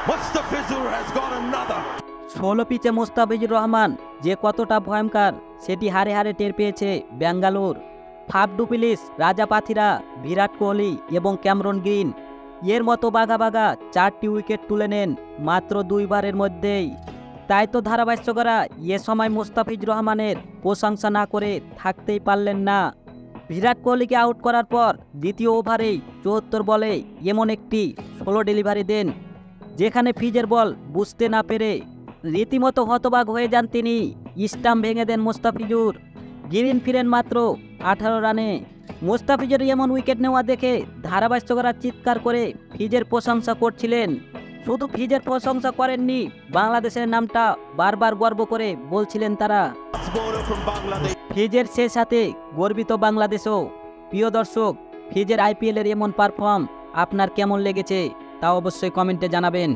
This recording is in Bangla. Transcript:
Mustafizur has got another. 16 পিচে মোস্তাফিজুর রহমান যে কতটা ভয়ঙ্কর সেটি হারে হারে টের পেয়েছে ব্যাঙ্গালোর। ফাফ ডুপ্লেসিস, রাজা পাথিরা, বিরাট কোহলি এবং ক্যামেরন গ্রিন এর মতো বাঘা বাঘা 4টি উইকেট তুলে নেন মাত্র 2 বারের মধ্যেই। তাই তো ধারাভাষ্যকাররা এ সময় মোস্তাফিজুর রহমানের প্রশংসা না করে থাকতেই পারলেন না। বিরাট কোহলিকে আউট করার পর দ্বিতীয় ওভারেই 74 বলে এমন একটি 16 ডেলিভারি দেন যেখানে ফিজের বল বুঝতে না পেরে রীতিমতো হতবাক হয়ে যান তিনি। স্টাম্প ভেঙে দেন মোস্তাফিজুর। গ্রিন ফিরেন মাত্র 18 রানে। মোস্তাফিজুর এমন উইকেট নেওয়া দেখে ধারাভাষ্যকাররা চিৎকার করে ফিজের প্রশংসা করছিলেন। শুধু ফিজের প্রশংসা করেননি, বাংলাদেশের নামটা বারবার গর্ব করে বলছিলেন তারা। Bowler from Bangladesh. ফিজের সে সাথে গর্বিত বাংলাদেশও। প্রিয় দর্শক, ফিজের আইপিএলের এমন পারফর্ম আপনার কেমন লেগেছে তা অবশ্যই কমেন্টে জানাবেন।